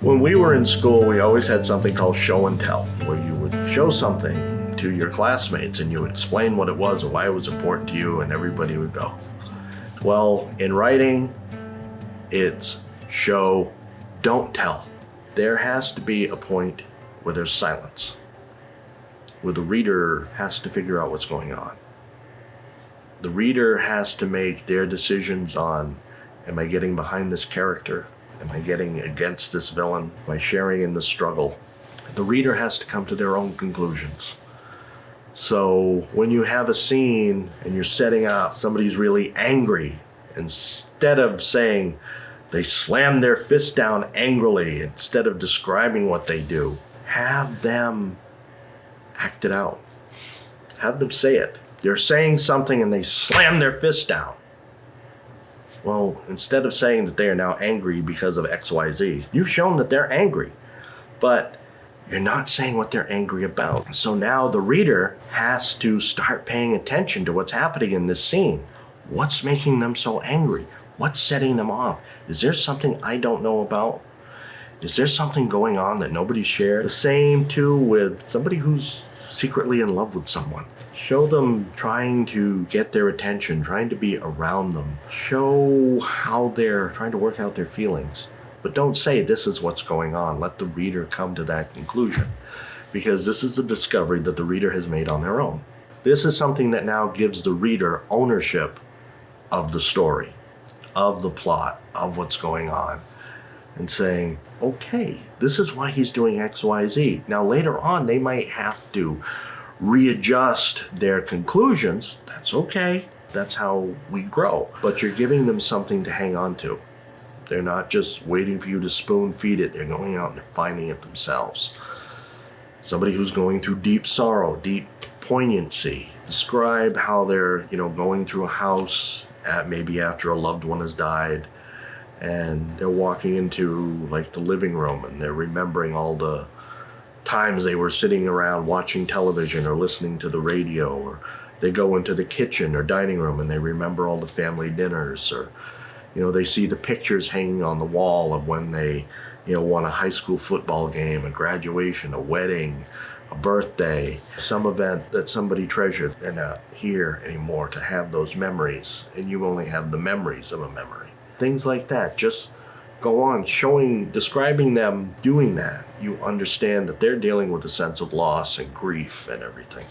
When we were in school, we always had something called show and tell, where you would show something to your classmates and you would explain what it was and why it was important to you, and everybody would go. Well, in writing, it's show, don't tell. There has to be a point where there's silence, where the reader has to figure out what's going on. The reader has to make their decisions on, am I getting behind this character? Am I getting against this villain? Am I sharing in the struggle? The reader has to come to their own conclusions. So when you have a scene and you're setting up, somebody's really angry, instead of saying they slam their fist down angrily, instead of describing what they do, have them act it out. Have them say it. They're saying something and they slam their fist down. Well, instead of saying that they are now angry because of XYZ, you've shown that they're angry, but you're not saying what they're angry about. So now the reader has to start paying attention to what's happening in this scene. What's making them so angry? What's setting them off? Is there something I don't know about? Is there something going on that nobody shared? The same too with somebody who's secretly in love with someone. Show them trying to get their attention, trying to be around them. Show how they're trying to work out their feelings. But don't say this is what's going on. Let the reader come to that conclusion, because this is a discovery that the reader has made on their own. This is something that now gives the reader ownership of the story, of the plot, of what's going on, and saying, okay, this is why he's doing X, Y, Z. Now later on, they might have to readjust their conclusions. That's okay. That's how we grow. But you're giving them something to hang on to. They're not just waiting for you to spoon feed it. They're going out and finding it themselves. Somebody who's going through deep sorrow, deep poignancy. Describe how they're, going through a house maybe after a loved one has died, and they're walking into like the living room and they're remembering all the times they were sitting around watching television or listening to the radio, or they go into the kitchen or dining room and they remember all the family dinners, or they see the pictures hanging on the wall of when they won a high school football game, a graduation, a wedding, a birthday, some event that somebody treasured. They're not here anymore to have those memories, and you only have the memories of a memory. Things like that. Just go on describing them doing that. You understand that they're dealing with a sense of loss and grief and everything.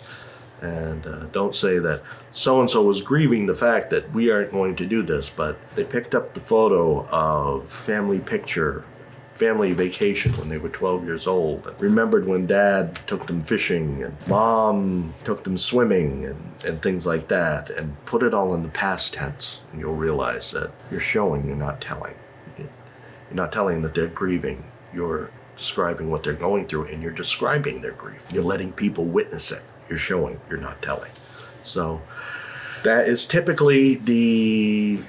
And don't say that so-and-so was grieving the fact that we aren't going to do this, but they picked up the photo of family vacation when they were 12 years old, and remembered when dad took them fishing and mom took them swimming and things like that, and put it all in the past tense, and you'll realize that you're showing, you're not telling. You're not telling that they're grieving. You're describing what they're going through, and you're describing their grief. You're letting people witness it. You're showing, you're not telling. So that is typically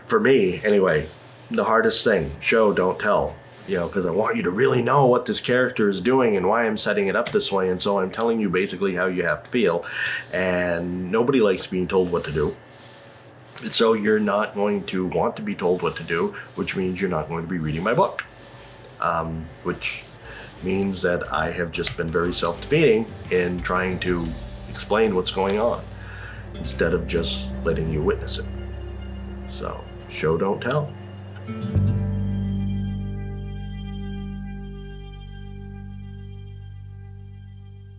for me anyway, the hardest thing. Show, don't tell. Because I want you to really know what this character is doing and why I'm setting it up this way. And so I'm telling you basically how you have to feel. And nobody likes being told what to do. And so you're not going to want to be told what to do, which means you're not going to be reading my book. Which means that I have just been very self-defeating in trying to explain what's going on instead of just letting you witness it. So, show, don't tell.